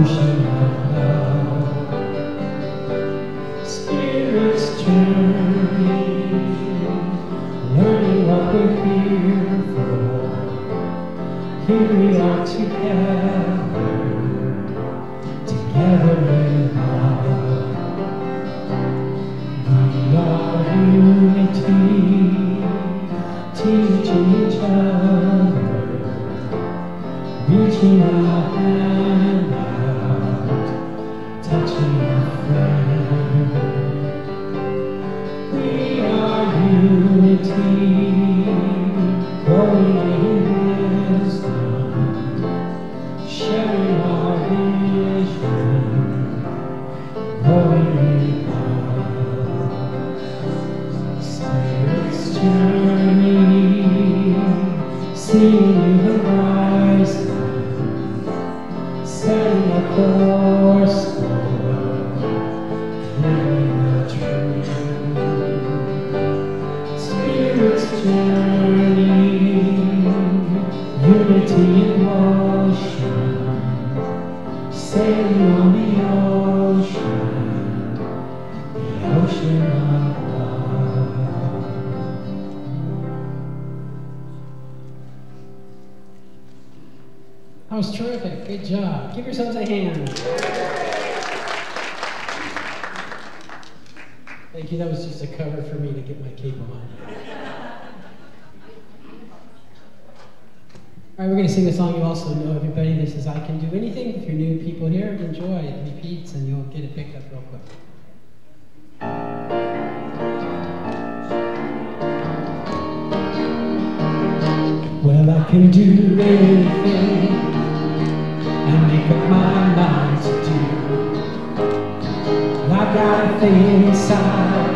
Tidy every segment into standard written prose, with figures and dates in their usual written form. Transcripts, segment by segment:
ocean of love. Spirit's journey, learning what we're here for. Here we are together, together in love. We are unity, teaching each other, reaching our hand out, touching our friend. We are unity, growing in wisdom, sharing our vision, growing in love. Spirit's journey, seeing the horizon, setting a course for living the truth. Spirit's journey, unity in motion, sailing on the ocean of love. That was terrific. Good job. Give yourselves a hand. Thank you. That was just a cover for me to get my cape on. All right, we're going to sing a song you also know, everybody. This is I Can Do Anything. If you're new people here, enjoy. It repeats and you'll get it picked up real quick. Well, I can do anything I make up my mind to do. I've got a thing inside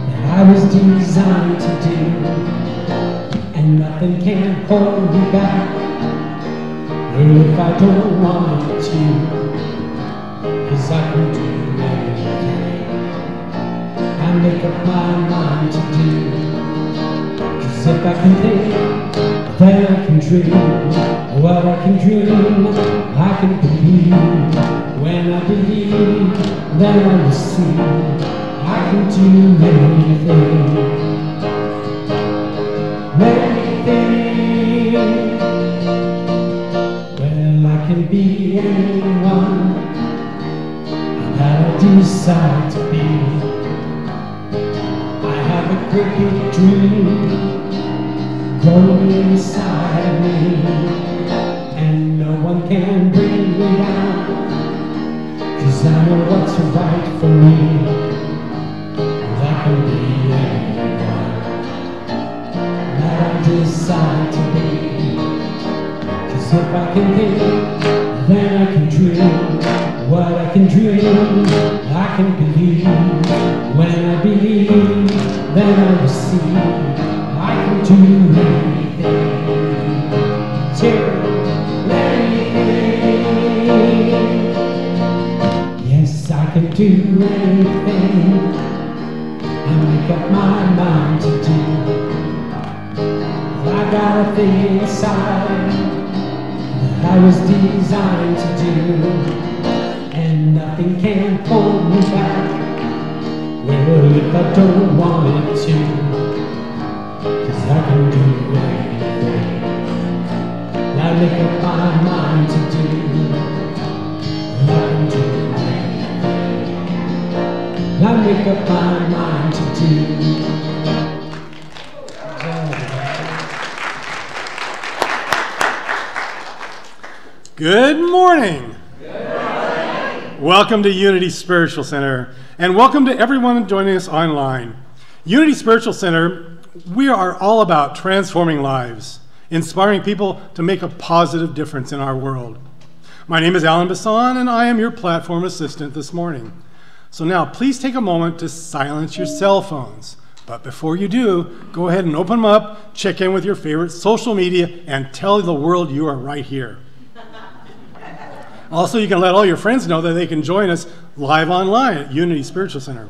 that I was designed to do, and nothing can hold me back if I don't want it to, 'cause I can do anything I make up my mind to do. 'Cause if I can think, then I can dream. What I can dream, I can believe. When I believe, then I will see. I can do anything. Anything. Well, I can be anyone that I decide to be. I have a great big dream growing inside me, and no one can bring me down, 'cause I know what's right for me, and I can be anyone that I decide to be. 'Cause if I can think, then I can dream. What I can dream, I can believe. When I believe, then I will see. I can do anything. Anything. Yes, I can do anything I make up my mind to do. I got a thing inside that I was designed to do, and nothing can hold me back. Well, if I don't want it to, 'cause I can do anything I make up my mind to do. I can do anything I make up my mind to do. Good morning. Welcome to Unity Spiritual Center, and welcome to everyone joining us online. Unity Spiritual Center, we are all about transforming lives, inspiring people to make a positive difference in our world. My name is Alan Bassan, and I am your platform assistant this morning. So now, please take a moment to silence your cell phones. But before you do, go ahead and open them up, check in with your favorite social media, and tell the world you are right here. Also, you can let all your friends know that they can join us live online at Unity Spiritual Center.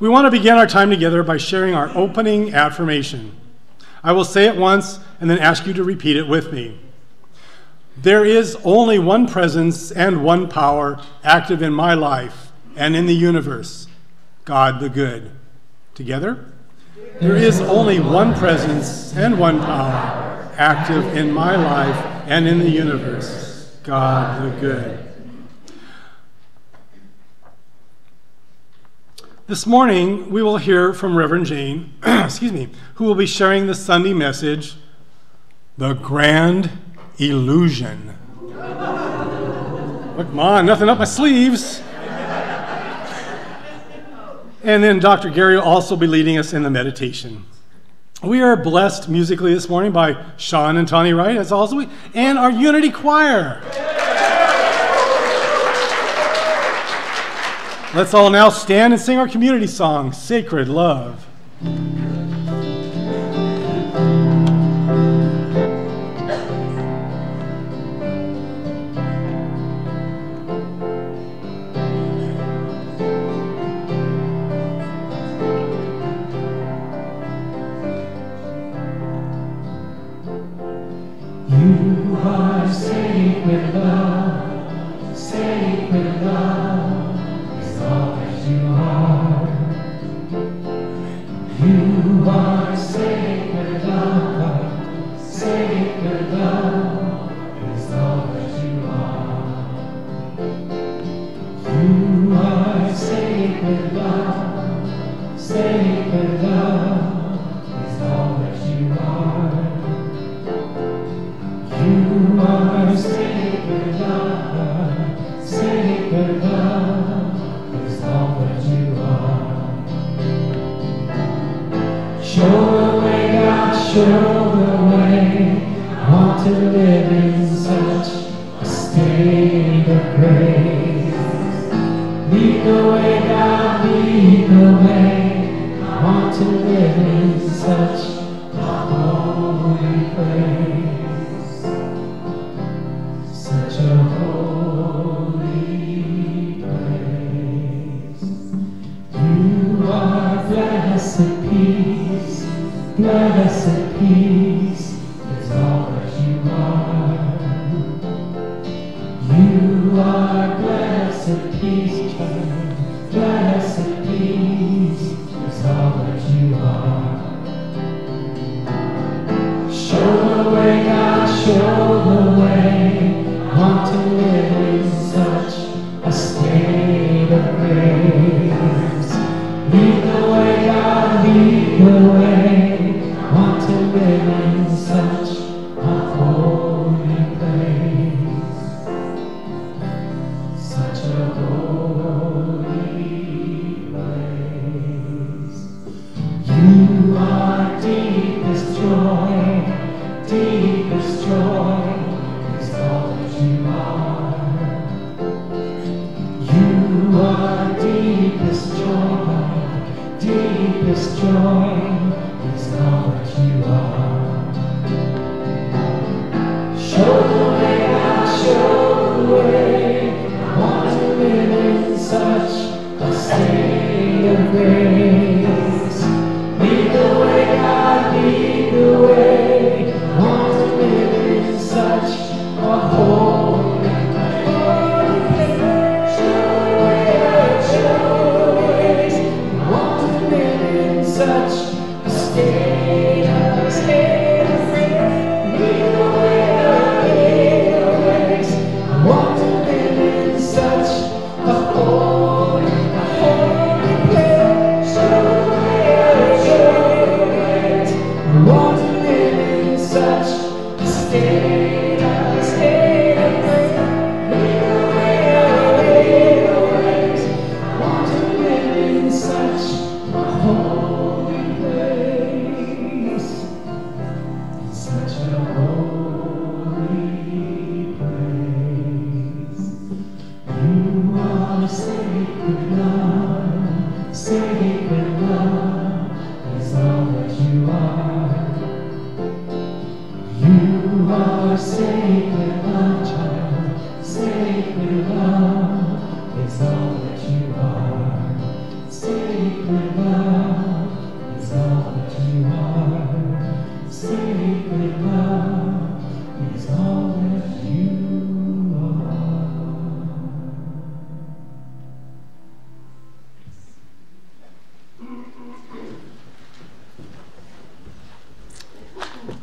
We want to begin our time together by sharing our opening affirmation. I will say it once and then ask you to repeat it with me. There is only one presence and one power active in my life and in the universe, God the good. Together? There is only one presence and one power active in my life and in the universe, God the good. This morning, we will hear from Reverend Jane, who will be sharing the Sunday message, The Grand Illusion. Come on, nothing up my sleeves. And then Dr. Gary will also be leading us in the meditation. We are blessed musically this morning by Sean and Tawny Wright, as also and our Unity Choir. Let's all now stand and sing our community song, Sacred Love. You are sacred love, sacred love is all that you are. You are sacred love, sacred love is all that you are. You are sacred love, sacred love is all that you are. You are sacred love, sacred love is all that you are. Show the way, God, show the way. I want to live in such a state of grace. Lead the way, God, lead the way. I want to live in such a holy place. Such a holy place. You are blessed peace, blessed peace is all that you are. You are blessed peace, blessed peace is all that you are. Show the way, God, show the way. Want to live in such a state of grace. Lead the way, God, lead the way. Want to live in such a holy place. Such a holy place. You are deepest joy, deepest joy. You are deepest joy, deepest joy is all that you are. Show the way, God, show the way. I want to live in such a state of grace. Lead the way, God, lead the way. I want to live in such a holy place. Show the way, God, show the way. I want to live in such a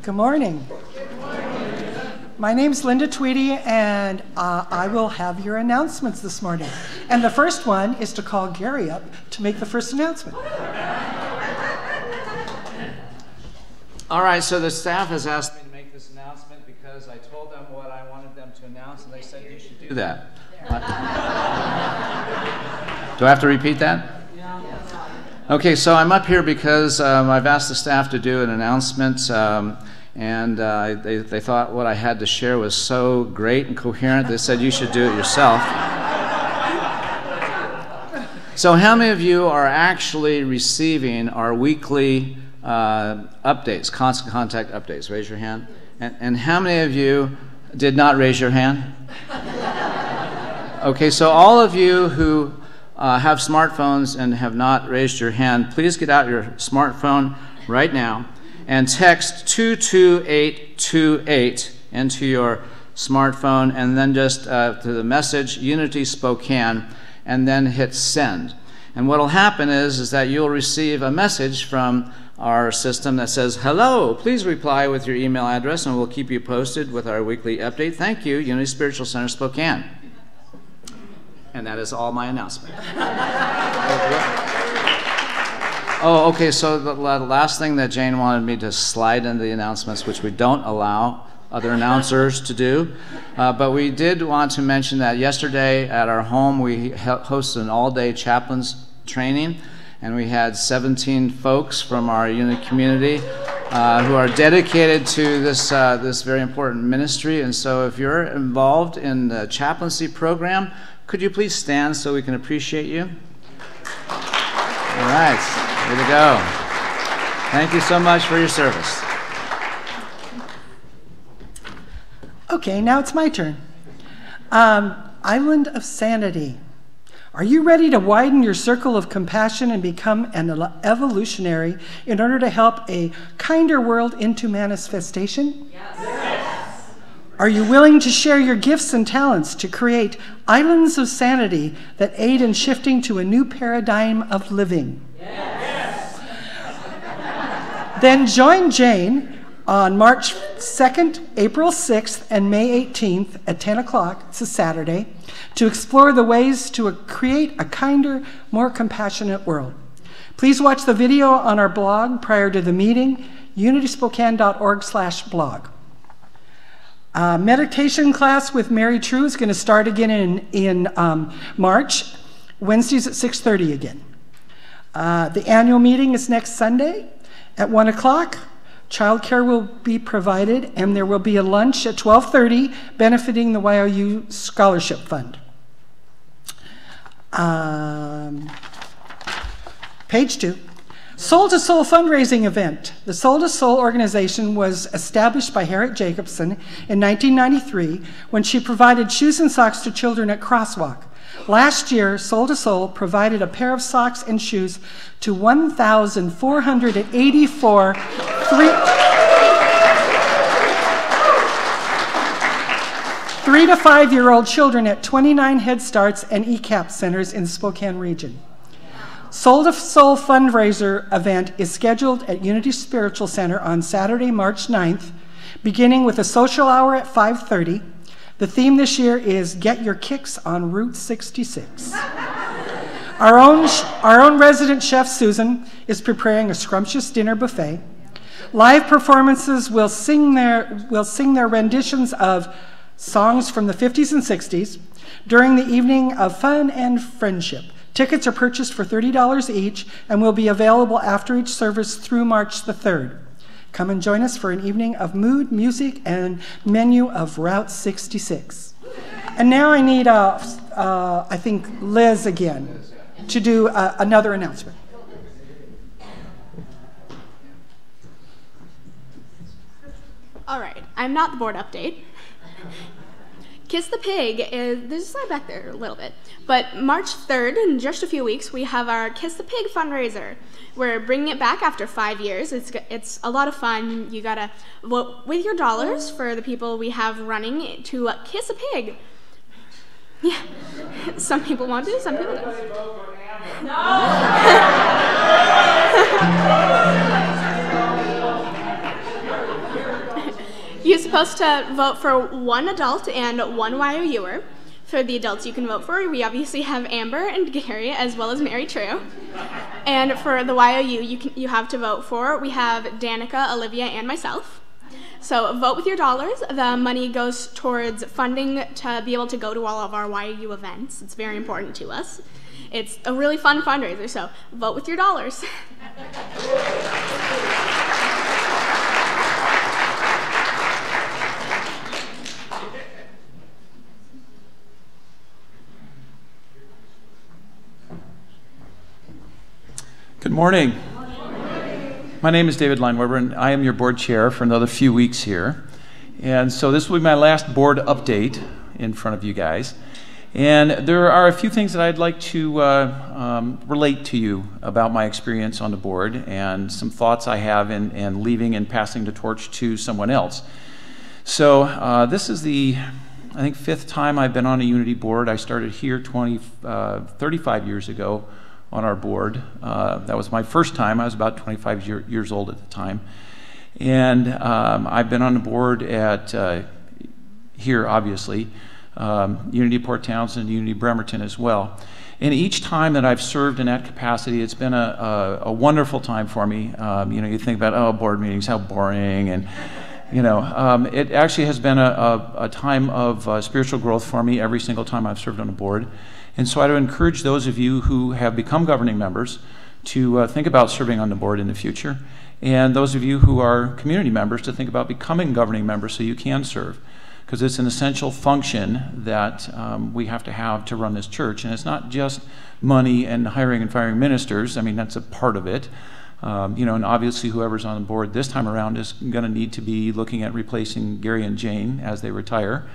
Good morning. My name's Linda Tweedy, and I will have your announcements this morning. And the first one is to call Gary up to make the first announcement. All right, so the staff has asked me to make this announcement because I told them what I wanted them to announce, and they said you should do that. Do I have to repeat that? Okay, so I'm up here because I've asked the staff to do an announcement, and they thought what I had to share was so great and coherent, they said you should do it yourself. So how many of you are actually receiving our weekly updates, constant contact updates? Raise your hand. And how many of you did not raise your hand? Okay, so all of you who have smartphones and have not raised your hand, please get out your smartphone right now and text 22828 into your smartphone, and then just to the message Unity Spokane, and then hit send. And what will happen is that you'll receive a message from our system that says, hello, please reply with your email address, and we'll keep you posted with our weekly update. Thank you, Unity Spiritual Center Spokane. And that is all my announcement. Oh, okay, so the last thing that Jane wanted me to slide into the announcements, which we don't allow other announcers to do, but we did want to mention that yesterday at our home we hosted an all-day chaplains training, and we had 17 folks from our unit community who are dedicated to this very important ministry. And so if you're involved in the chaplaincy program, could you please stand so we can appreciate you? All right, way to go. Thank you so much for your service. Okay, now it's my turn. Island of Sanity. Are you ready to widen your circle of compassion and become an evolutionary in order to help a kinder world into manifestation? Yes. Are you willing to share your gifts and talents to create islands of sanity that aid in shifting to a new paradigm of living? Yes. Then join Jane on March 2nd, April 6th, and May 18th at 10 o'clock, it's a Saturday, to explore the ways to create a kinder, more compassionate world. Please watch the video on our blog prior to the meeting, unityspokane.org/blog. Meditation class with Mary True is going to start again in March, Wednesdays at 6:30 again. The annual meeting is next Sunday at 1 o'clock. Childcare will be provided, and there will be a lunch at 12:30 benefiting the YOU Scholarship Fund. Page 2. Soul to Soul fundraising event. The Soul to Soul organization was established by Harriet Jacobson in 1993 when she provided shoes and socks to children at Crosswalk. Last year, Soul to Soul provided a pair of socks and shoes to 1,484 3 to 5-year-old children at 29 Head Starts and ECAP centers in the Spokane region. Soul to Soul fundraiser event is scheduled at Unity Spiritual Center on Saturday, March 9th, beginning with a social hour at 5:30. The theme this year is Get Your Kicks on Route 66. Our own resident chef, Susan, is preparing a scrumptious dinner buffet. Live performances will sing their renditions of songs from the 50s and 60s during the evening of fun and friendship. Tickets are purchased for $30 each and will be available after each service through March the 3rd. Come and join us for an evening of mood, music, and menu of Route 66. And now I need, I think, Liz again to do another announcement. All right, I'm not the board update. Kiss the Pig is, there's a slide back there a little bit, but March 3rd, in just a few weeks, we have our Kiss the Pig fundraiser. We're bringing it back after 5 years. It's a lot of fun. You gotta vote with your dollars for the people we have running to kiss a pig. Yeah, some people want to, some people don't. No! You're supposed to vote for one adult and one YOUer. For the adults you can vote for, we obviously have Amber and Gary, as well as Mary True. And for the YOU, you have to vote for, we have Danica, Olivia, and myself. So vote with your dollars. The money goes towards funding to be able to go to all of our YOU events. It's very important to us. It's a really fun fundraiser, so vote with your dollars. Good morning. My name is David Lineweber, and I am your board chair for another few weeks here. And so this will be my last board update in front of you guys. And there are a few things that I'd like to relate to you about my experience on the board and some thoughts I have in leaving and passing the torch to someone else. So this is the, I think, 5th time I've been on a Unity board. I started here 35 years ago on our board. That was my first time. I was about 25 years old at the time. And I've been on the board at here, obviously, Unity Port Townsend, Unity Bremerton as well. And each time that I've served in that capacity, it's been a wonderful time for me. You know, you think about, oh, board meetings, how boring, and you know, it actually has been a time of spiritual growth for me every single time I've served on a board. And so I would encourage those of you who have become governing members to think about serving on the board in the future, and those of you who are community members to think about becoming governing members so you can serve, because it's an essential function that we have to run this church. And it's not just money and hiring and firing ministers. I mean, that's a part of it. You know, and obviously whoever's on the board this time around is going to need to be looking at replacing Gary and Jane as they retire.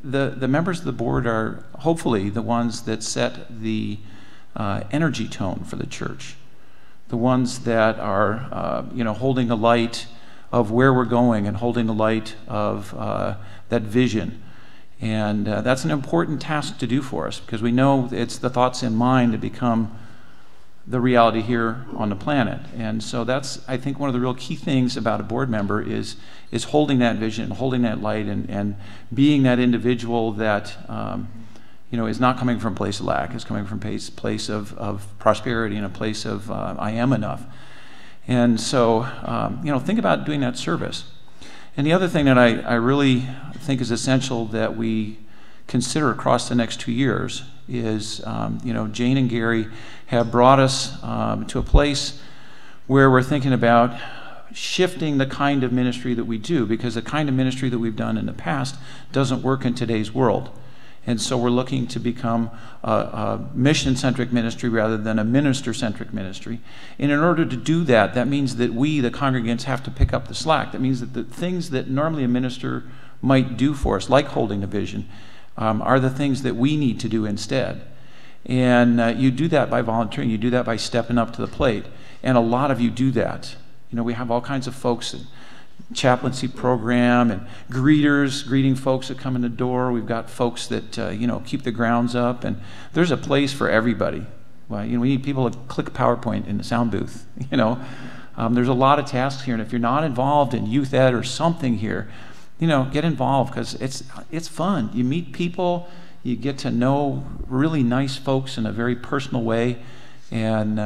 The members of the board are hopefully the ones that set the energy tone for the church, the ones that are you know, holding the light of where we're going and holding the light of that vision. And that's an important task to do for us, because we know it's the thoughts in mind that become the reality here on the planet. And so that's, I think, one of the real key things about a board member is holding that vision, holding that light, and being that individual that you know, is not coming from a place of lack, is coming from a place of prosperity and a place of I am enough. And so you know, think about doing that service. And the other thing that I really think is essential that we consider across the next 2 years is, you know, Jane and Gary have brought us to a place where we're thinking about shifting the kind of ministry that we do, because the kind of ministry that we've done in the past doesn't work in today's world. And so we're looking to become a mission-centric ministry rather than a minister-centric ministry. And in order to do that, that means that we, the congregants, have to pick up the slack. That means that the things that normally a minister might do for us, like holding a vision, are the things that we need to do instead. And you do that by volunteering. You do that by stepping up to the plate. And a lot of you do that. You know, we have all kinds of folks in chaplaincy program and greeters, greeting folks that come in the door. We've got folks that, you know, keep the grounds up. And there's a place for everybody. Well, you know, we need people to click PowerPoint in the sound booth, you know. There's a lot of tasks here. And if you're not involved in youth ed or something here, you know, get involved, because it's fun. You meet people, you get to know really nice folks in a very personal way, and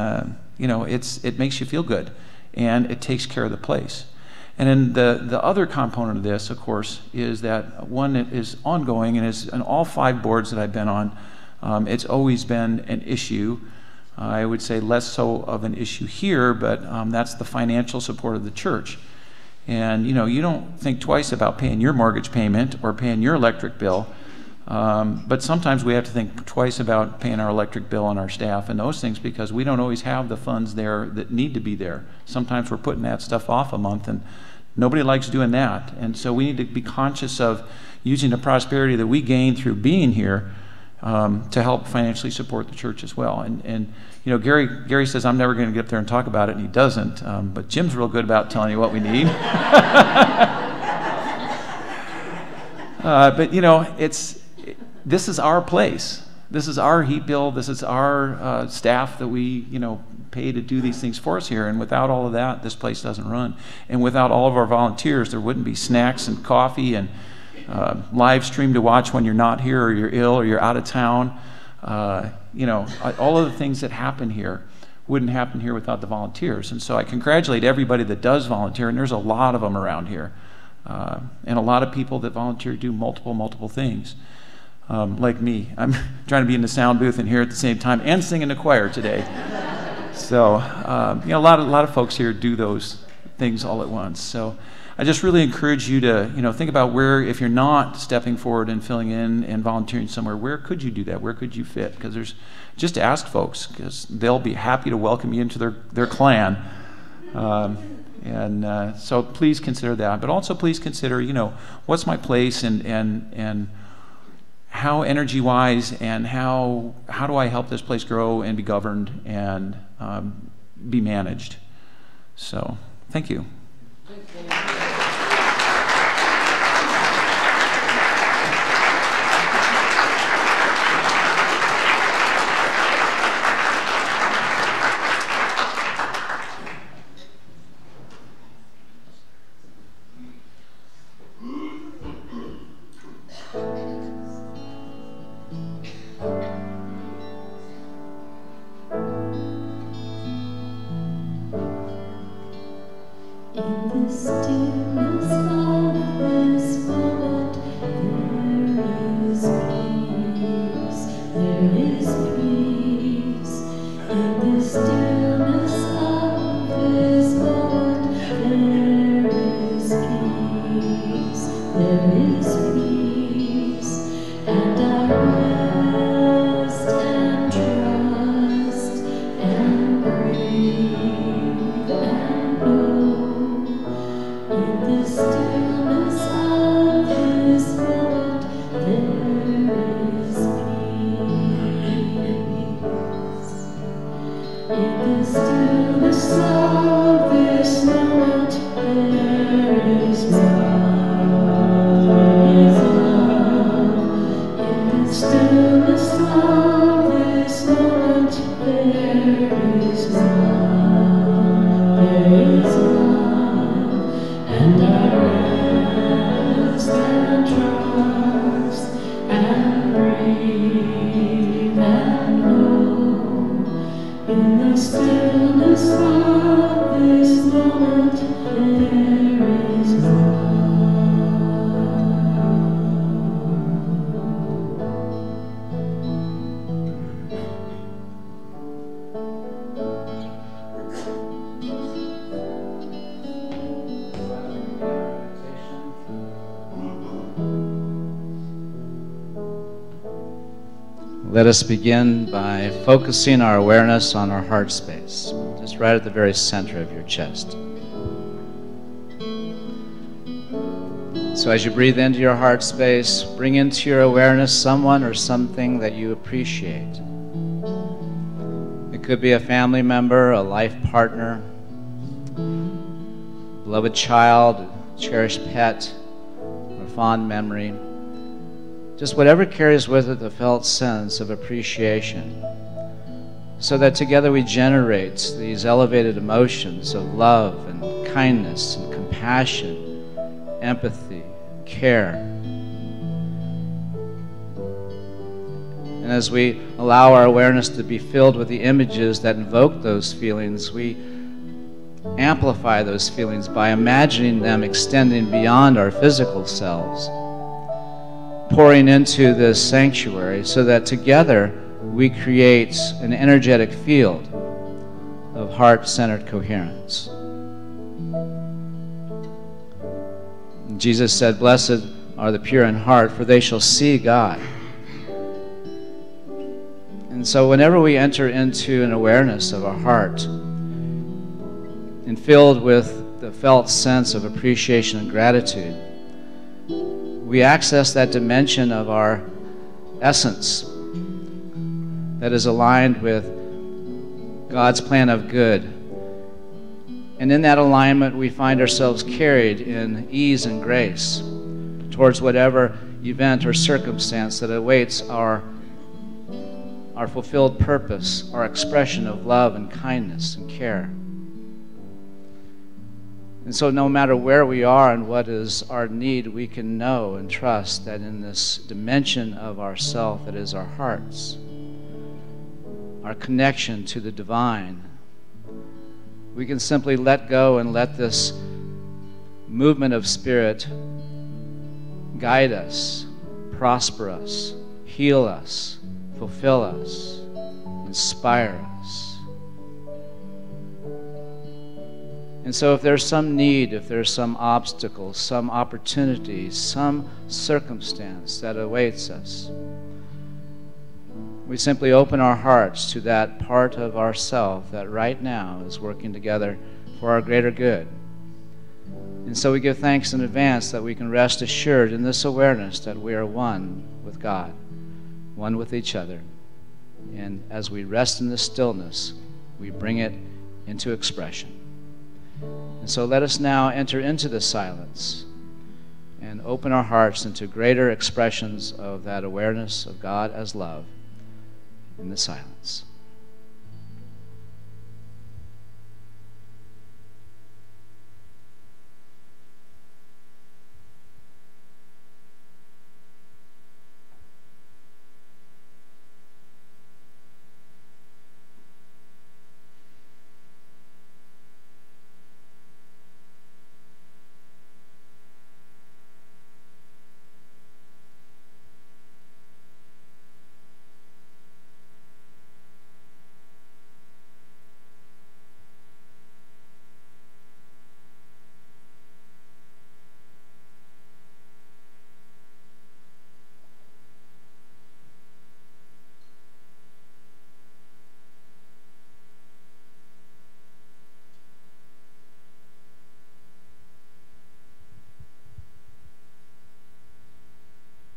you know, it makes you feel good, and it takes care of the place. And then the other component of this, of course, is that one that is ongoing, and is in all 5 boards that I've been on, it's always been an issue. I would say less so of an issue here, but that's the financial support of the church. And you know, you don't think twice about paying your mortgage payment or paying your electric bill, but sometimes we have to think twice about paying our electric bill on our staff and those things, because we don't always have the funds there that need to be there. Sometimes we're putting that stuff off a month, and nobody likes doing that. And so we need to be conscious of using the prosperity that we gain through being here to help financially support the church as well. And you know, Gary says I'm never going to get up there and talk about it, and he doesn't. But Jim's real good about telling you what we need. But you know, this is our place. This is our heat bill. This is our staff that we, you know, pay to do these things for us here. And without all of that, this place doesn't run. And without all of our volunteers, there wouldn't be snacks and coffee and live stream to watch when you're not here or you're ill or you're out of town. All of the things that happen here wouldn't happen here without the volunteers. And so I congratulate everybody that does volunteer, and there's a lot of them around here. And a lot of people that volunteer do multiple things. Like me. I'm trying to be in the sound booth and here at the same time and sing in the choir today. So, a lot of folks here do those things all at once. So I just really encourage you to, think about where, if you're not stepping forward and filling in and volunteering somewhere, where could you do that? Where could you fit? Because just ask folks, because they'll be happy to welcome you into their clan. So please consider that. But also please consider, what's my place and how energy-wise and how do I help this place grow and be governed and be managed? So, thank you. Let us begin by focusing our awareness on our heart space, just right at the very center of your chest. So as you breathe into your heart space, bring into your awareness someone or something that you appreciate. It could be a family member, a life partner, a beloved child, a cherished pet, or fond memory. Just whatever carries with it the felt sense of appreciation, so that together we generate these elevated emotions of love and kindness and compassion, empathy, care. And as we allow our awareness to be filled with the images that invoke those feelings, we amplify those feelings by imagining them extending beyond our physical selves, pouring into this sanctuary so that together we create an energetic field of heart-centered coherence. Jesus said, "Blessed are the pure in heart, for they shall see God." And so whenever we enter into an awareness of our heart and filled with the felt sense of appreciation and gratitude, we access that dimension of our essence that is aligned with God's plan of good. And in that alignment, we find ourselves carried in ease and grace towards whatever event or circumstance that awaits our our fulfilled purpose, our expression of love and kindness and care. And so no matter where we are and what is our need, we can know and trust that in this dimension of ourself that is our hearts, our connection to the divine, we can simply let go and let this movement of spirit guide us, prosper us, heal us, fulfill us, inspire us. And so if there's some need, if there's some obstacle, some opportunity, some circumstance that awaits us, we simply open our hearts to that part of ourself that right now is working together for our greater good. And so we give thanks in advance that we can rest assured in this awareness that we are one with God, one with each other. And as we rest in this stillness, we bring it into expression. And so let us now enter into the silence and open our hearts into greater expressions of that awareness of God as love in the silence.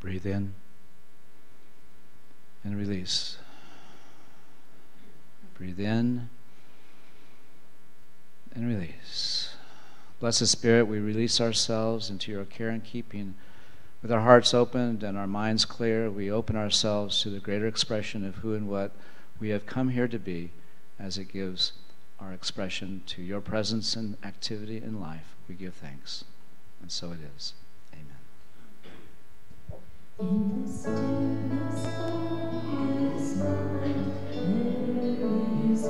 Breathe in and release. Breathe in and release. Blessed Spirit, we release ourselves into your care and keeping. With our hearts opened and our minds clear, we open ourselves to the greater expression of who and what we have come here to be, as it gives our expression to your presence and activity in life. We give thanks. And so it is. In the stillness of His mind, there is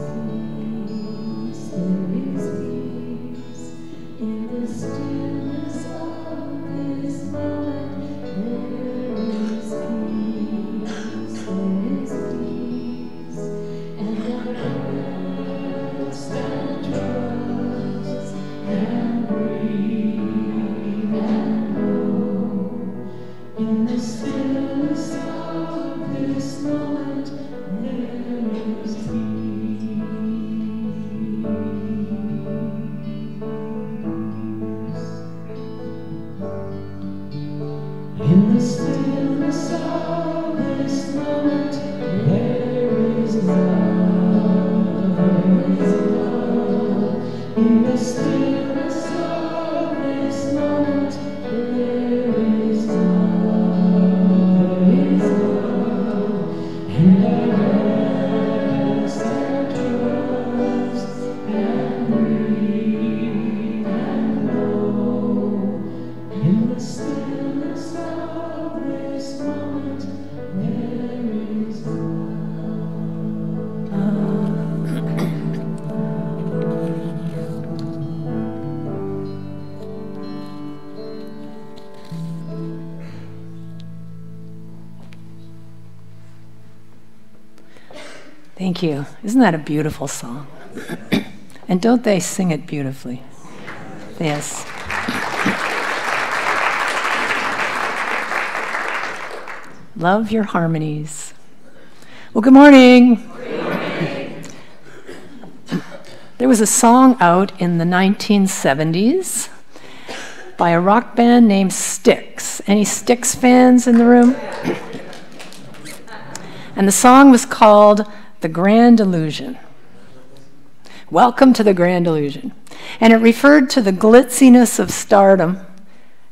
peace, there is peace. In the stillness of His mind, there is peace, there is peace. And I rest and trust and breathe and know. In the stillness of this moment, there is peace. In the stillness of this moment, there is love, there is love. In the stillness of this moment, there is love. And I rest and trust and breathe and know. In the stillness of this moment, there is love. Thank you. Isn't that a beautiful song? And don't they sing it beautifully? Yes. Love your harmonies. Well, good morning. Good morning. There was a song out in the 1970s by a rock band named Styx. Any Styx fans in the room? And the song was called The Grand Illusion. Welcome to the Grand Illusion. And it referred to the glitziness of stardom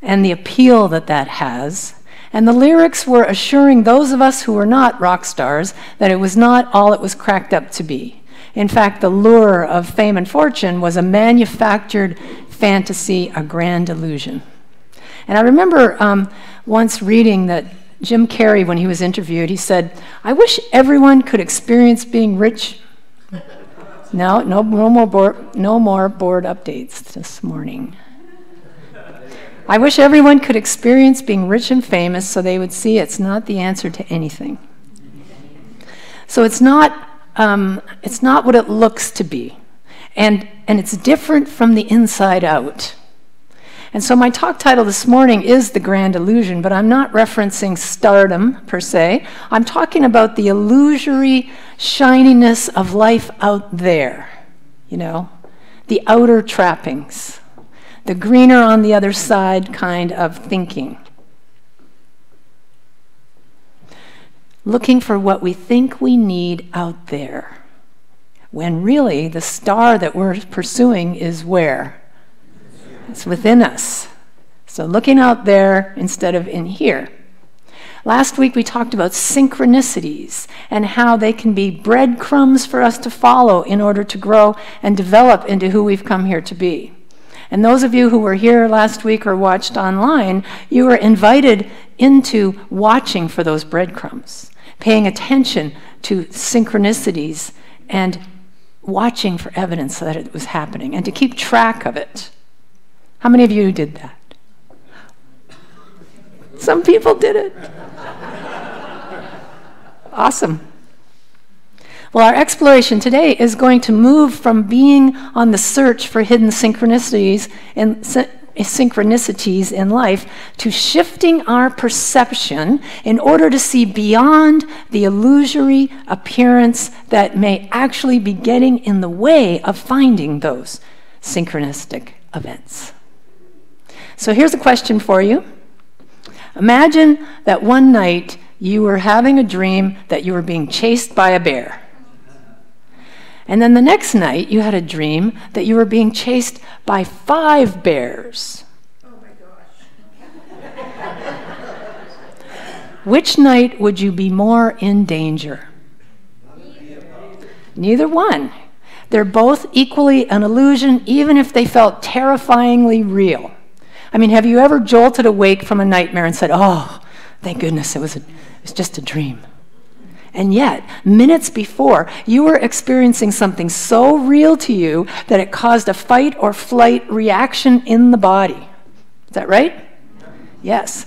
and the appeal that that has, And the lyrics were assuring those of us who were not rock stars that it was not all it was cracked up to be. In fact, the lure of fame and fortune was a manufactured fantasy, a grand illusion. And I remember once reading that Jim Carrey, when he was interviewed, he said, "I wish everyone could experience being rich." No more board updates this morning. "I wish everyone could experience being rich and famous so they would see it's not the answer to anything." So it's not what it looks to be. And it's different from the inside out. And so my talk title this morning is The Grand Illusion, but I'm not referencing stardom per se. I'm talking about the illusory shininess of life out there, the outer trappings, the greener on the other side kind of thinking. Looking for what we think we need out there, when really the star that we're pursuing is where? It's within us. So looking out there instead of in here. Last week we talked about synchronicities and how they can be breadcrumbs for us to follow in order to grow and develop into who we've come here to be. And those of you who were here last week or watched online, you were invited into watching for those breadcrumbs, paying attention to synchronicities and watching for evidence that it was happening and to keep track of it. How many of you did that? Some people did it. Awesome. Well, our exploration today is going to move from being on the search for hidden synchronicities in life to shifting our perception in order to see beyond the illusory appearance that may actually be getting in the way of finding those synchronistic events. So here's a question for you. Imagine that one night you were having a dream that you were being chased by a bear. And then the next night you had a dream that you were being chased by 5 bears. Oh my gosh. Which night would you be more in danger? Neither one. They're both equally an illusion, even if they felt terrifyingly real. I mean, have you ever jolted awake from a nightmare and said, "Oh, thank goodness it was just a dream"? And yet, minutes before, you were experiencing something so real to you that it caused a fight or flight reaction in the body. Is that right? Yes.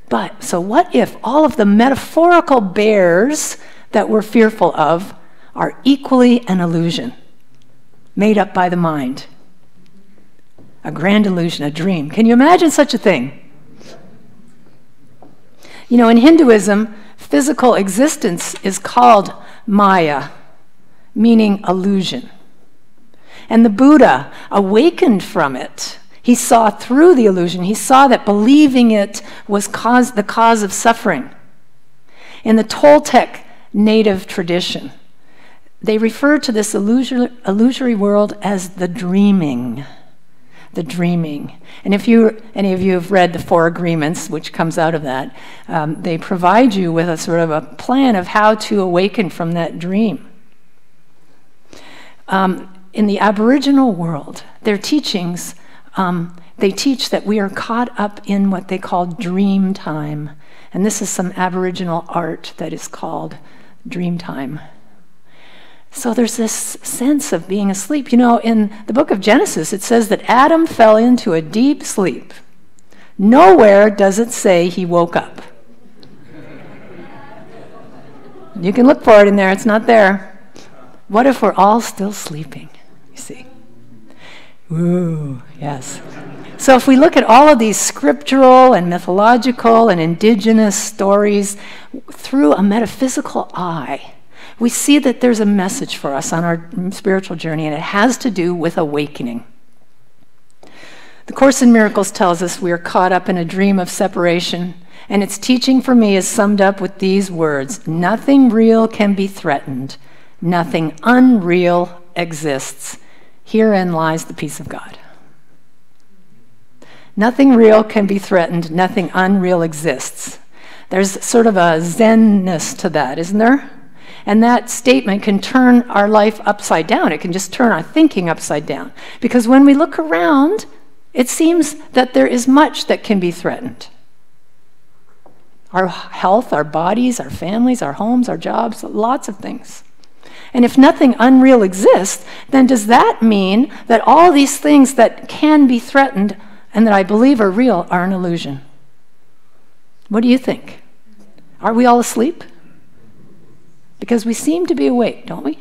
But, so what if all of the metaphorical bears that we're fearful of are equally an illusion, made up by the mind? A grand illusion, a dream. Can you imagine such a thing? In Hinduism, physical existence is called Maya, meaning illusion. And the Buddha awakened from it. He saw through the illusion. He saw that believing it was the cause of suffering. In the Toltec native tradition, they refer to this illusory world as the dreaming. The dreaming. And if any of you have read the 4 Agreements, which comes out of that, they provide you with a sort of a plan of how to awaken from that dream. In the Aboriginal world, their teachings, they teach that we are caught up in what they call dream time. And this is some Aboriginal art that is called dream time. So there's this sense of being asleep. In the book of Genesis, it says that Adam fell into a deep sleep. Nowhere does it say he woke up. You can look for it in there. It's not there. What if we're all still sleeping? You see? Ooh, yes. So if we look at all of these scriptural and mythological and indigenous stories through a metaphysical eye, we see that there's a message for us on our spiritual journey, and it has to do with awakening. The Course in Miracles tells us we are caught up in a dream of separation, and its teaching for me is summed up with these words: nothing real can be threatened, nothing unreal exists. Herein lies the peace of God. Nothing real can be threatened, nothing unreal exists. There's sort of a zenness to that, isn't there? And that statement can turn our life upside down. It can just turn our thinking upside down. Because when we look around, it seems that there is much that can be threatened. Our health, our bodies, our families, our homes, our jobs, lots of things. And if nothing unreal exists, then does that mean that all these things that can be threatened and that I believe are real are an illusion? What do you think? Are we all asleep? Because we seem to be awake, don't we?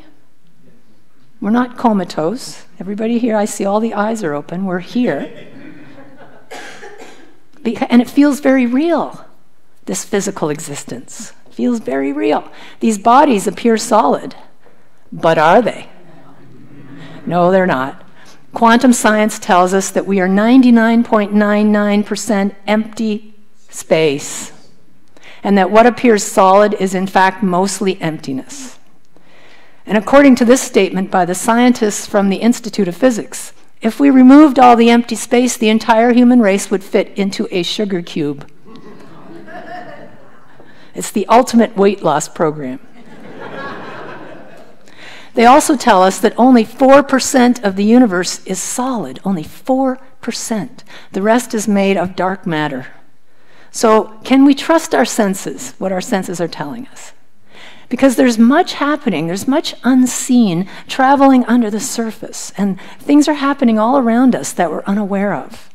We're not comatose. Everybody here, I see all the eyes are open. We're here. And it feels very real, this physical existence. It feels very real. These bodies appear solid, but are they? No, they're not. Quantum science tells us that we are 99.99% empty space, and that what appears solid is in fact mostly emptiness. And according to this statement by the scientists from the Institute of Physics, if we removed all the empty space, the entire human race would fit into a sugar cube. It's the ultimate weight loss program. They also tell us that only 4% of the universe is solid, only 4%. The rest is made of dark matter. So can we trust our senses, what our senses are telling us? Because there's much happening, there's much unseen traveling under the surface, and things are happening all around us that we're unaware of.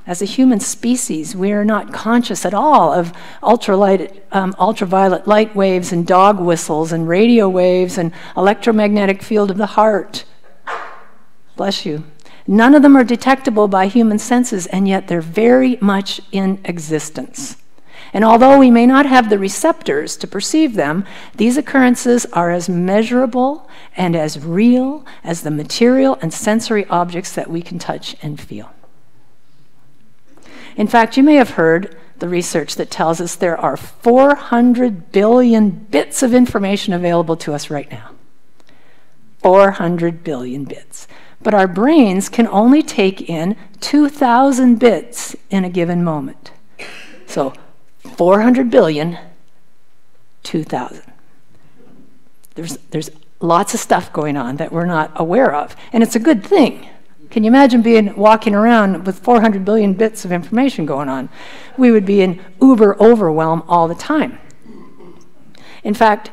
As a human species, we are not conscious at all of ultraviolet light waves and dog whistles and radio waves and electromagnetic field of the heart. Bless you. None of them are detectable by human senses, and yet they're very much in existence. And although we may not have the receptors to perceive them, these occurrences are as measurable and as real as the material and sensory objects that we can touch and feel. In fact, you may have heard the research that tells us there are 400 billion bits of information available to us right now. 400 billion bits. But our brains can only take in 2,000 bits in a given moment. So 400 billion, 2,000. There's lots of stuff going on that we're not aware of, and it's a good thing. Can you imagine walking around with 400 billion bits of information going on? We would be in uber overwhelm all the time. In fact,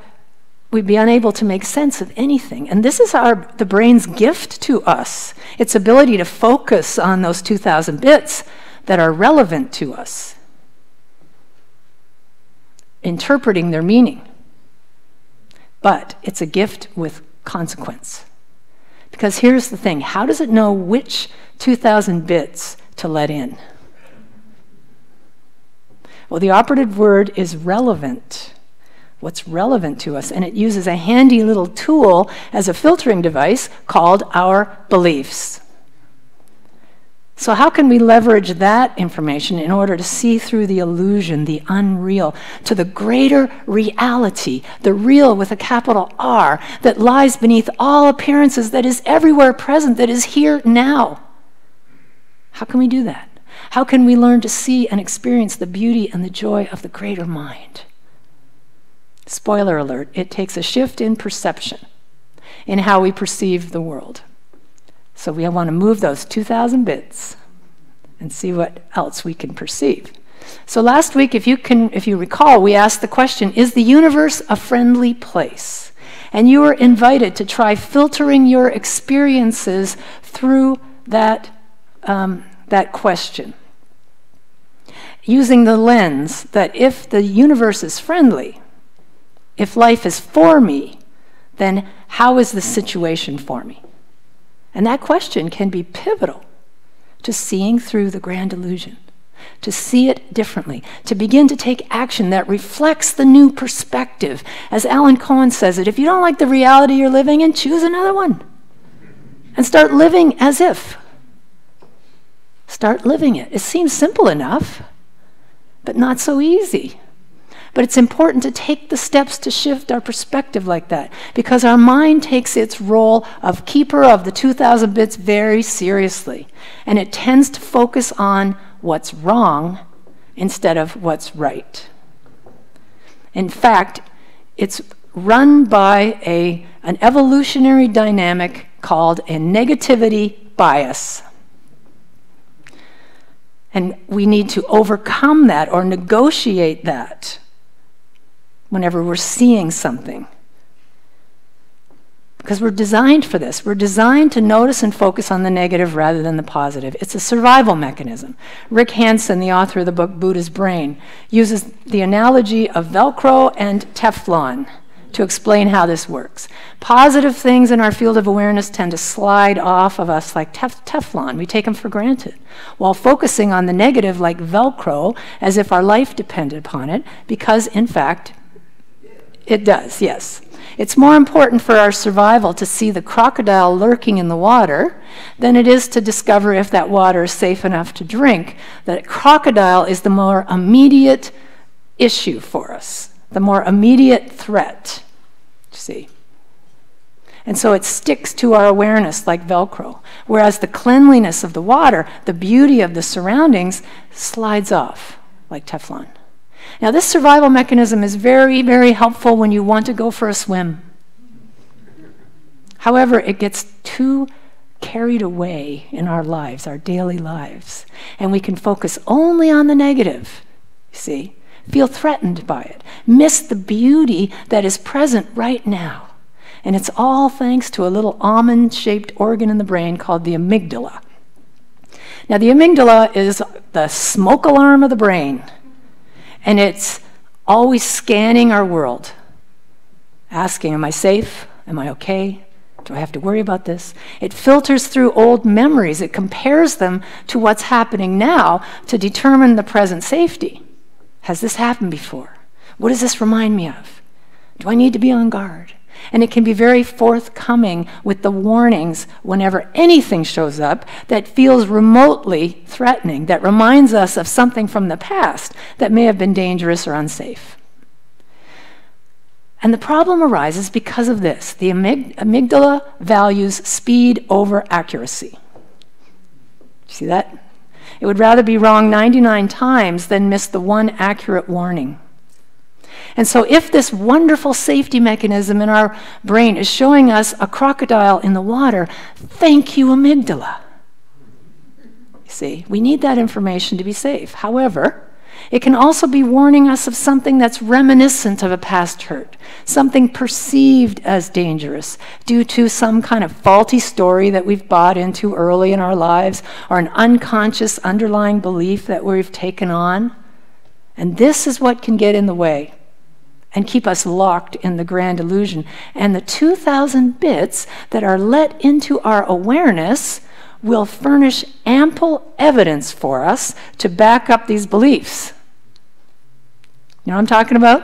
we'd be unable to make sense of anything. And this is the brain's gift to us, its ability to focus on those 2,000 bits that are relevant to us, interpreting their meaning. But it's a gift with consequence. Because here's the thing, how does it know which 2,000 bits to let in? Well, the operative word is relevant. What's relevant to us, and it uses a handy little tool as a filtering device called our beliefs. So how can we leverage that information in order to see through the illusion, the unreal, to the greater reality, the real with a capital R, that lies beneath all appearances, that is everywhere present, that is here now? How can we do that? How can we learn to see and experience the beauty and the joy of the greater mind? Spoiler alert, it takes a shift in perception in how we perceive the world. So we want to move those 2,000 bits and see what else we can perceive. So last week, if you recall, we asked the question, is the universe a friendly place? And you were invited to try filtering your experiences through that question, using the lens that if the universe is friendly, if life is for me, then how is the situation for me? And that question can be pivotal to seeing through the grand illusion, to see it differently, to begin to take action that reflects the new perspective. As Alan Cohen says it, if you don't like the reality you're living in, choose another one and start living as if. Start living it. It seems simple enough, but not so easy. But it's important to take the steps to shift our perspective like that, because our mind takes its role of keeper of the 2,000 bits very seriously, and it tends to focus on what's wrong instead of what's right. In fact, it's run by an evolutionary dynamic called a negativity bias. And we need to overcome that or negotiate that whenever we're seeing something. Because we're designed for this. We're designed to notice and focus on the negative rather than the positive. It's a survival mechanism. Rick Hansen, the author of the book Buddha's Brain, uses the analogy of Velcro and Teflon to explain how this works. Positive things in our field of awareness tend to slide off of us like Teflon. We take them for granted, while focusing on the negative like Velcro as if our life depended upon it, because in fact, it does, yes. It's more important for our survival to see the crocodile lurking in the water than it is to discover if that water is safe enough to drink. That crocodile is the more immediate issue for us, the more immediate threat, you see. And so it sticks to our awareness like Velcro, whereas the cleanliness of the water, the beauty of the surroundings, slides off like Teflon. Now, this survival mechanism is very, very helpful when you want to go for a swim. However, it gets too carried away in our lives, our daily lives, and we can focus only on the negative, you see, feel threatened by it, miss the beauty that is present right now. And it's all thanks to a little almond-shaped organ in the brain called the amygdala. Now, the amygdala is the smoke alarm of the brain. And it's always scanning our world, asking, am I safe? Am I okay? Do I have to worry about this? It filters through old memories. It compares them to what's happening now to determine the present safety. Has this happened before? What does this remind me of? Do I need to be on guard? And it can be very forthcoming with the warnings whenever anything shows up that feels remotely threatening, that reminds us of something from the past that may have been dangerous or unsafe. And the problem arises because of this. The amygdala values speed over accuracy. See that? It would rather be wrong 99 times than miss the one accurate warning. And so if this wonderful safety mechanism in our brain is showing us a crocodile in the water, thank you, amygdala. You see, we need that information to be safe. However, it can also be warning us of something that's reminiscent of a past hurt, something perceived as dangerous due to some kind of faulty story that we've bought into early in our lives, or an unconscious underlying belief that we've taken on. And this is what can get in the way and keep us locked in the grand illusion. And the 2,000 bits that are let into our awareness will furnish ample evidence for us to back up these beliefs. You know what I'm talking about?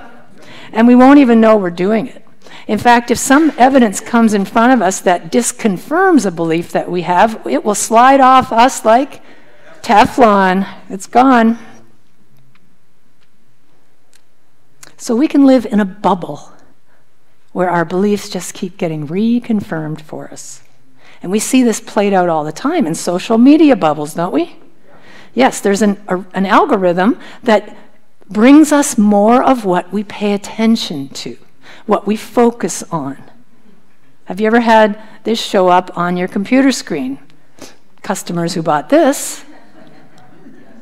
And we won't even know we're doing it. In fact, if some evidence comes in front of us that disconfirms a belief that we have, it will slide off us like Teflon. It's gone. So we can live in a bubble where our beliefs just keep getting reconfirmed for us. And we see this played out all the time in social media bubbles, don't we? Yes, there's an algorithm that brings us more of what we pay attention to, what we focus on. Have you ever had this show up on your computer screen? Customers who bought this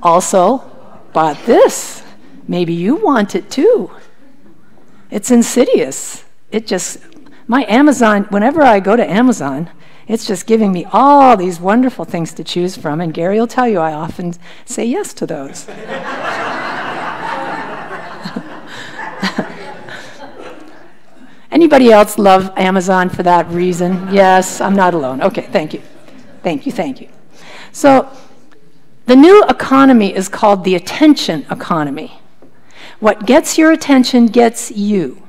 also bought this. Maybe you want it too. It's insidious. My Amazon, whenever I go to Amazon, it's just giving me all these wonderful things to choose from, and Gary will tell you I often say yes to those. Anybody else love Amazon for that reason? Yes, I'm not alone. Okay, thank you. Thank you, thank you. So the new economy is called the attention economy. What gets your attention gets you.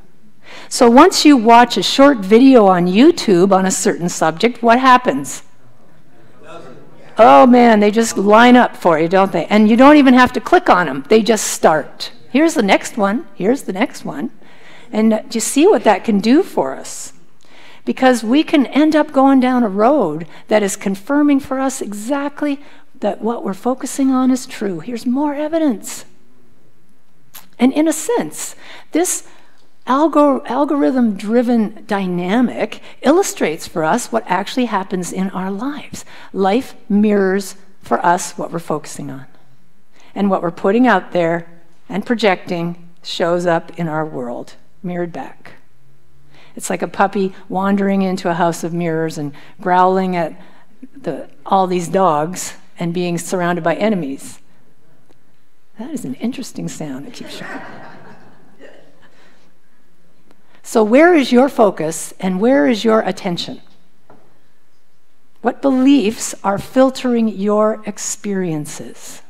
So once you watch a short video on YouTube on a certain subject, what happens? Oh man, they just line up for you, don't they? And you don't even have to click on them. They just start. Here's the next one. Here's the next one. And do you see what that can do for us? Because we can end up going down a road that is confirming for us exactly that what we're focusing on is true. Here's more evidence. And in a sense, this algorithm-driven dynamic illustrates for us what actually happens in our lives. Life mirrors for us what we're focusing on. And what we're putting out there and projecting shows up in our world, mirrored back. It's like a puppy wandering into a house of mirrors and growling at all these dogs and being surrounded by enemies. That is an interesting sound that keeps showing. So where is your focus and where is your attention? What beliefs are filtering your experiences?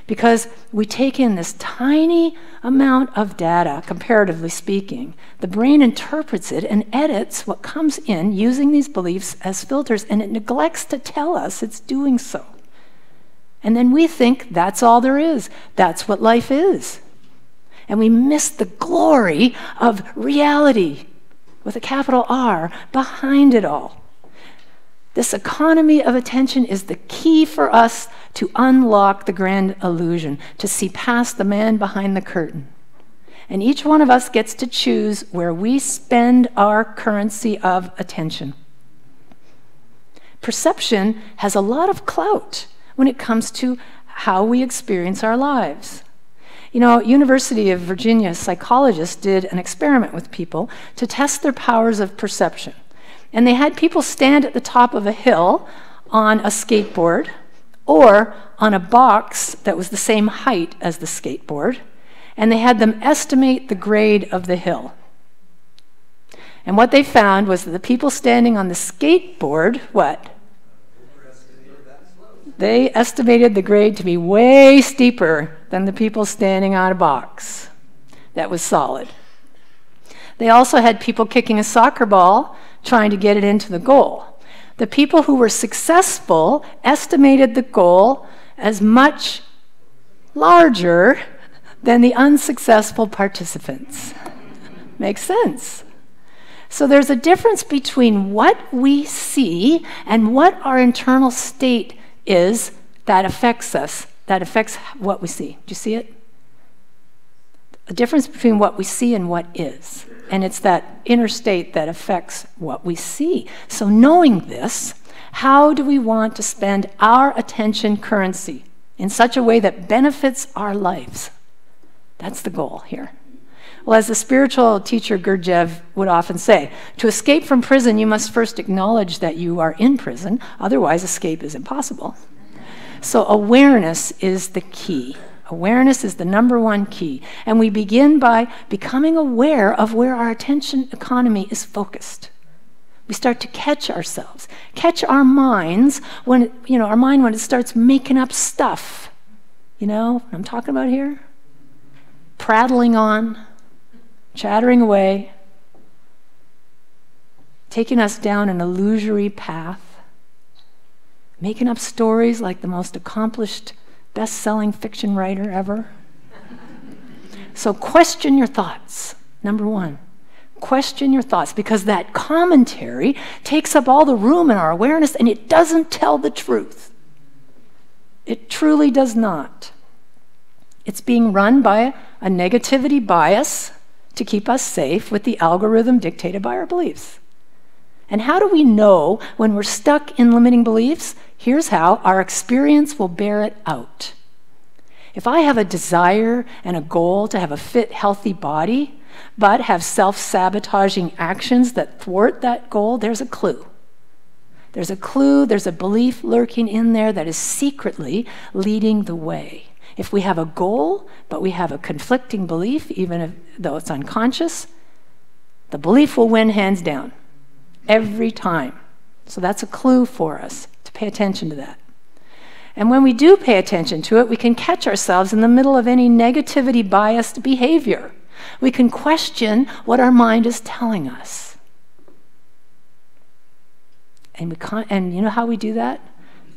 Because we take in this tiny amount of data, comparatively speaking. The brain interprets it and edits what comes in using these beliefs as filters, and it neglects to tell us it's doing so. And then we think that's all there is. That's what life is. And we miss the glory of reality, with a capital R, behind it all. This economy of attention is the key for us to unlock the grand illusion, to see past the man behind the curtain. And each one of us gets to choose where we spend our currency of attention. Perception has a lot of clout when it comes to how we experience our lives. You know, University of Virginia psychologists did an experiment with people to test their powers of perception. And they had people stand at the top of a hill on a skateboard or on a box that was the same height as the skateboard, and they had them estimate the grade of the hill. And what they found was that the people standing on the skateboard, what? They estimated the grade to be way steeper than the people standing on a box that was solid. They also had people kicking a soccer ball trying to get it into the goal. The people who were successful estimated the goal as much larger than the unsuccessful participants. Makes sense. So there's a difference between what we see and what our internal state is that affects us, that affects what we see. Do you see it? A difference between what we see and what is. And it's that inner state that affects what we see. So knowing this, how do we want to spend our attention currency in such a way that benefits our lives? That's the goal here. Well, as the spiritual teacher Gurdjieff would often say, to escape from prison, you must first acknowledge that you are in prison, otherwise escape is impossible. So awareness is the key. Awareness is the number one key. And we begin by becoming aware of where our attention economy is focused. We start to catch ourselves, catch our minds when, our mind when it starts making up stuff. You know what I'm talking about here? Prattling on, chattering away, taking us down an illusory path, making up stories like the most accomplished best-selling fiction writer ever. So question your thoughts, number one. Question your thoughts, because that commentary takes up all the room in our awareness and it doesn't tell the truth. It truly does not. It's being run by a negativity bias to keep us safe with the algorithm dictated by our beliefs. And how do we know when we're stuck in limiting beliefs? Here's how. Our experience will bear it out. If I have a desire and a goal to have a fit, healthy body, but have self-sabotaging actions that thwart that goal, there's a clue. There's a clue, there's a belief lurking in there that is secretly leading the way. If we have a goal, but we have a conflicting belief, even though it's unconscious, the belief will win hands down every time. So that's a clue for us to pay attention to that. And when we do pay attention to it, we can catch ourselves in the middle of any negativity biased behavior. We can question what our mind is telling us. And you know how we do that?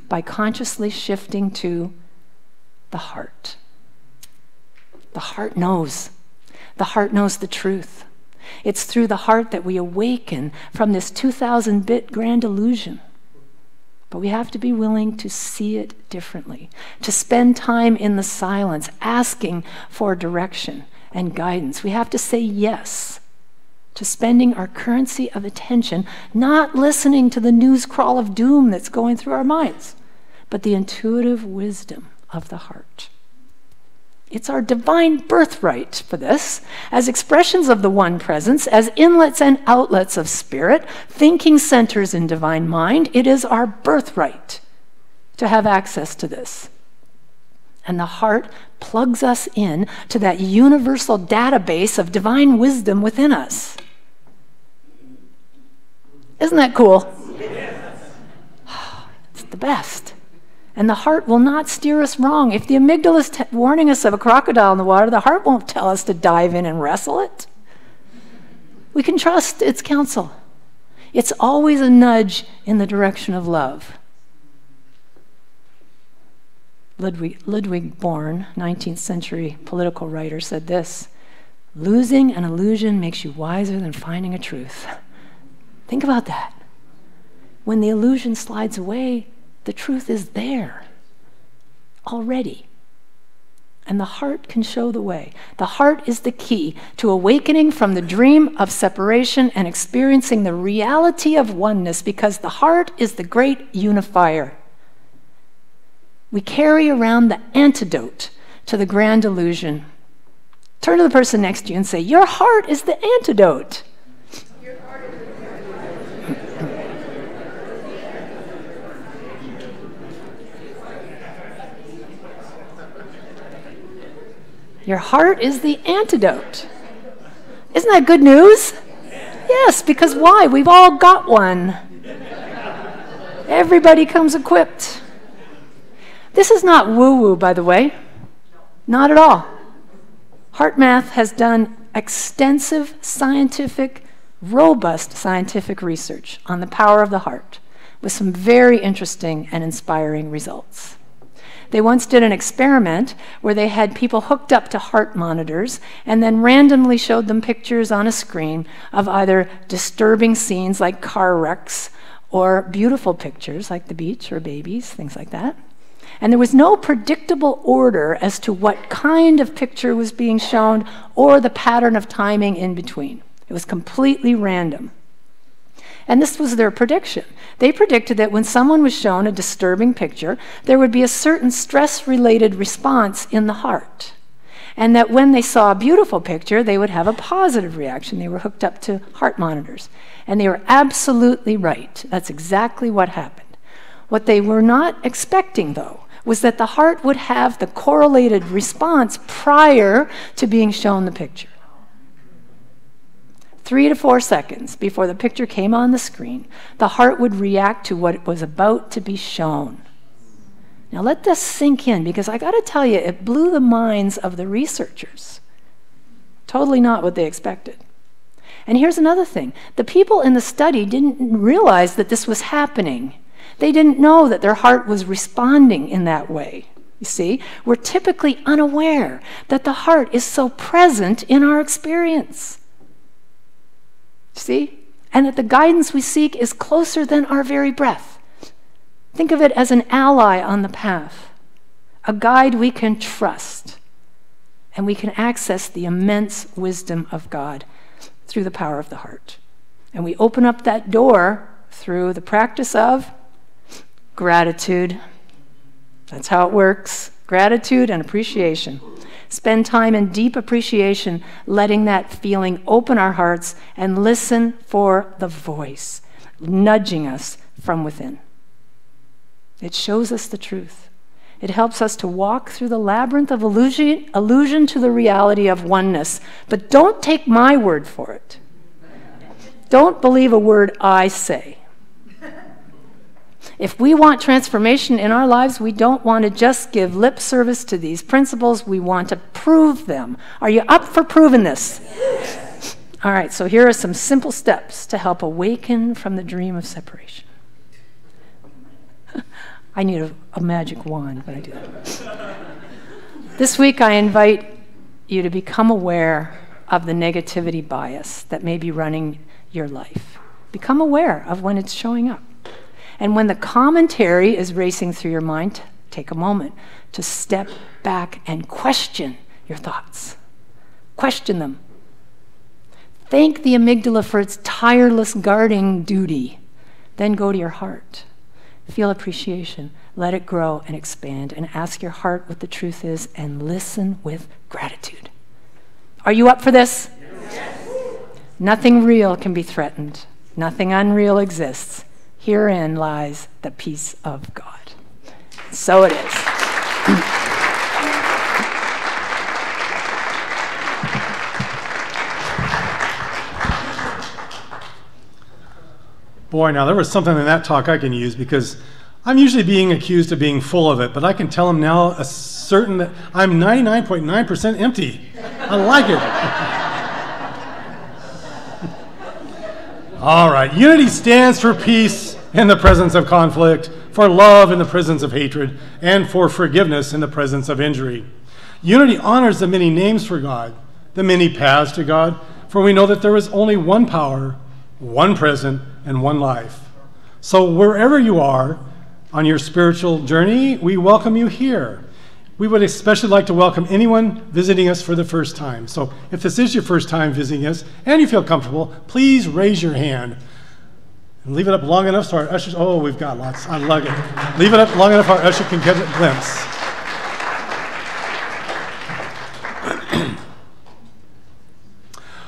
By consciously shifting to the heart. The heart knows. The heart knows the truth. It's through the heart that we awaken from this 2000-bit grand illusion. But we have to be willing to see it differently, to spend time in the silence, asking for direction and guidance. We have to say yes to spending our currency of attention, not listening to the news crawl of doom that's going through our minds, but the intuitive wisdom of the heart. It's our divine birthright for this, as expressions of the one presence, as inlets and outlets of spirit, thinking centers in divine mind. It is our birthright to have access to this. And the heart plugs us in to that universal database of divine wisdom within us. Isn't that cool? It's the best. And the heart will not steer us wrong. If the amygdala is warning us of a crocodile in the water, the heart won't tell us to dive in and wrestle it. We can trust its counsel. It's always a nudge in the direction of love. Ludwig Born, 19th century political writer, said this: "Losing an illusion makes you wiser than finding a truth." Think about that. When the illusion slides away, the truth is there already. And the heart can show the way. The heart is the key to awakening from the dream of separation and experiencing the reality of oneness, because the heart is the great unifier. We carry around the antidote to the grand illusion. Turn to the person next to you and say, "Your heart is the antidote." Your heart is the antidote. Isn't that good news? Yes, because why? We've all got one. Everybody comes equipped. This is not woo-woo, by the way. Not at all. HeartMath has done extensive scientific, robust scientific research on the power of the heart, with some very interesting and inspiring results. They once did an experiment where they had people hooked up to heart monitors and then randomly showed them pictures on a screen of either disturbing scenes like car wrecks or beautiful pictures like the beach or babies, things like that. And there was no predictable order as to what kind of picture was being shown or the pattern of timing in between. It was completely random. And this was their prediction. They predicted that when someone was shown a disturbing picture, there would be a certain stress-related response in the heart. And that when they saw a beautiful picture, they would have a positive reaction. They were hooked up to heart monitors. And they were absolutely right. That's exactly what happened. What they were not expecting, though, was that the heart would have the correlated response prior to being shown the picture. 3 to 4 seconds before the picture came on the screen, the heart would react to what was about to be shown. Now let this sink in, because I got to tell you, it blew the minds of the researchers. Totally not what they expected. And here's another thing. The people in the study didn't realize that this was happening. They didn't know that their heart was responding in that way. You see, we're typically unaware that the heart is so present in our experience. See? And that the guidance we seek is closer than our very breath. Think of it as an ally on the path, a guide we can trust, and we can access the immense wisdom of God through the power of the heart. And we open up that door through the practice of gratitude. That's how it works. Gratitude and appreciation. Spend time in deep appreciation, letting that feeling open our hearts and listen for the voice, nudging us from within. It shows us the truth. It helps us to walk through the labyrinth of illusion to the reality of oneness. But don't take my word for it. Don't believe a word I say. If we want transformation in our lives, we don't want to just give lip service to these principles. We want to prove them. Are you up for proving this? Yes. All right, so here are some simple steps to help awaken from the dream of separation. I need a magic wand when I do that. This week, I invite you to become aware of the negativity bias that may be running your life. Become aware of when it's showing up. And when the commentary is racing through your mind, take a moment to step back and question your thoughts. Question them. Thank the amygdala for its tireless guarding duty. Then go to your heart. Feel appreciation. Let it grow and expand, and ask your heart what the truth is, and listen with gratitude. Are you up for this? Yes. Nothing real can be threatened. Nothing unreal exists. Herein lies the peace of God. So it is. Boy, now there was something in that talk I can use, because I'm usually being accused of being full of it, but I can tell them now that I'm 99.9% empty. I like it. All right, unity stands for peace in the presence of conflict, for love in the presence of hatred, and for forgiveness in the presence of injury. Unity honors the many names for God, the many paths to God, for we know that there is only one power, one present, and one life. So wherever you are on your spiritual journey, we welcome you here. We would especially like to welcome anyone visiting us for the first time. So if this is your first time visiting us and you feel comfortable, please raise your hand. And leave it up long enough so our ushers, oh, we've got lots. I love it. Leave it up long enough our usher can get a glimpse.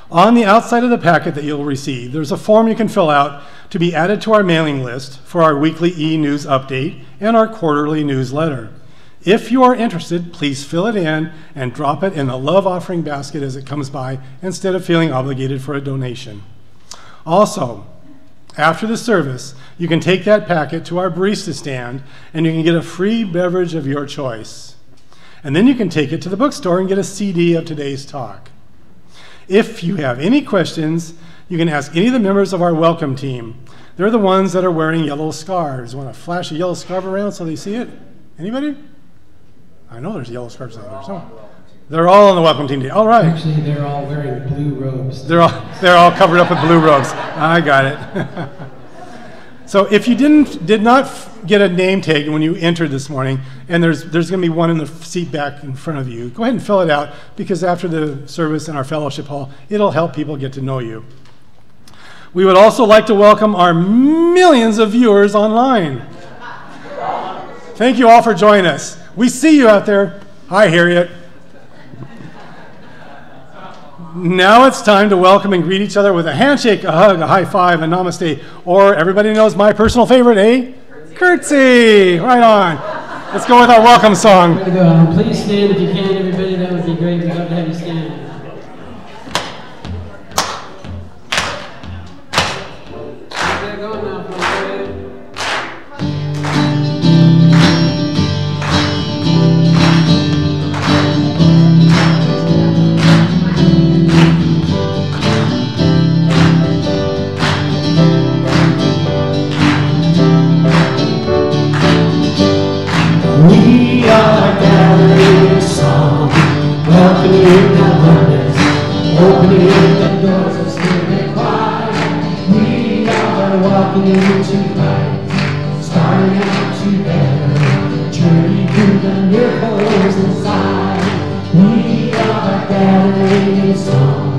On the outside of the packet that you'll receive, there's a form you can fill out to be added to our mailing list for our weekly e-news update and our quarterly newsletter. If you are interested, please fill it in and drop it in the love offering basket as it comes by, instead of feeling obligated for a donation. Also, after the service, you can take that packet to our barista stand and you can get a free beverage of your choice. And then you can take it to the bookstore and get a CD of today's talk. If you have any questions, you can ask any of the members of our welcome team. They're the ones that are wearing yellow scarves. Want to flash a yellow scarf around so they see it? Anybody? I know there's yellow scarves out there. So they're all on the welcome team today. All right. Actually, they're all wearing blue robes. They're all covered up with blue robes. I got it. So if you did not get a name tag when you entered this morning, and there's going to be one in the seat back in front of you, go ahead and fill it out, because after the service in our fellowship hall, it'll help people get to know you. We would also like to welcome our millions of viewers online. Thank you all for joining us. We see you out there. Hi, Harriet. Now it's time to welcome and greet each other with a handshake, a hug, a high five, a namaste, or everybody knows my personal favorite, a curtsy. Right on. Let's go with our welcome song. Way to go. Please stand if you can, everybody. That would be great. We'd love to have you stand. Get going now, folks. We are gathering song, welcoming the wonders, opening the doors of spirit wide. We are walking into light, starting out together, journey through the miracles inside. We are gathering in song,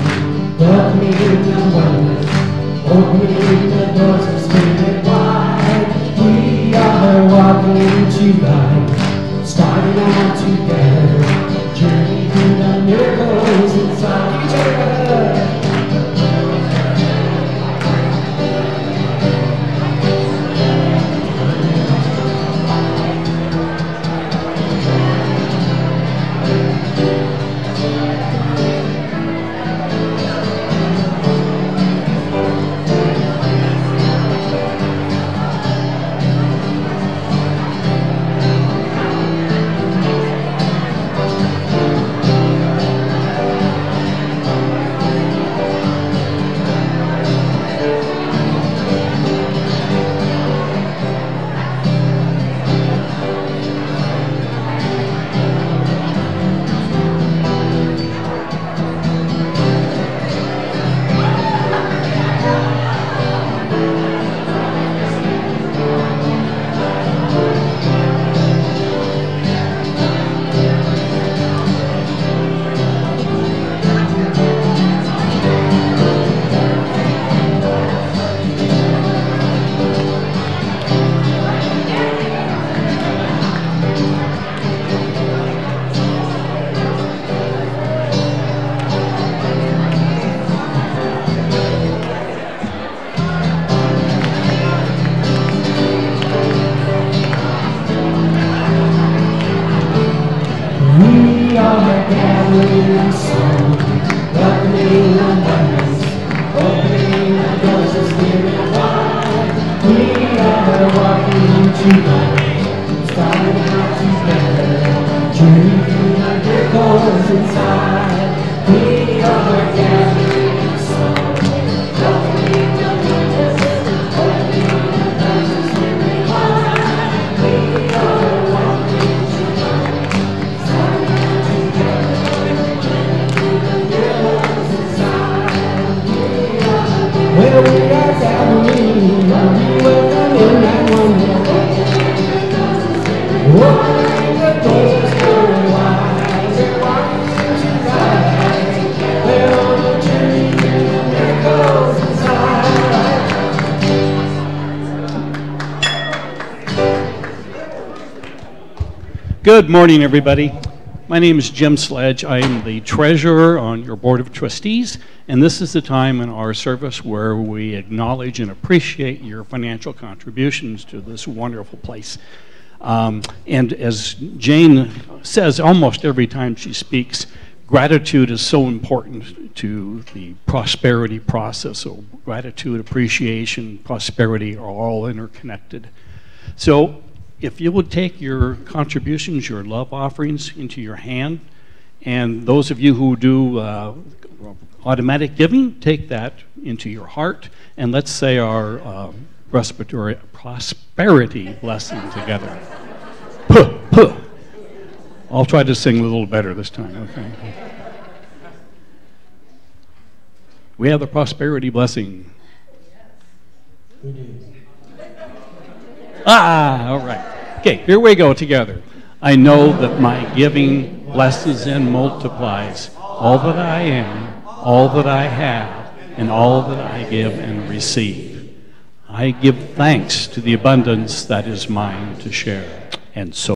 welcoming the wonders, opening the doors of spirit wide. We are walking into light, starting out together, journey through the miracles inside each other. you know, started out together, journey through the miracles inside. We are gathering song, welcoming the wonders, opening the doors in the heart. We are walking together, started out together, journey through the miracles inside. Well, we are gathering, we welcome in that wonder. Opening the doors very wide, we're walking tonight. We're on a journey through the miracles inside. Good morning, everybody. My name is Jim Sledge. I am the treasurer on your board of trustees, and this is the time in our service where we acknowledge and appreciate your financial contributions to this wonderful place. And as Jane says almost every time she speaks, gratitude is so important to the prosperity process. So gratitude, appreciation, prosperity are all interconnected. So if you would take your contributions, your love offerings into your hand, and those of you who do automatic giving, take that into your heart, and let's say our prosperity blessing together. Puh, puh. I'll try to sing a little better this time, okay? We have the prosperity blessing. All right. Okay, here we go together. I know that my giving blesses and multiplies all that I am, all that I have, and all that I give and receive. I give thanks to the abundance that is mine to share. And so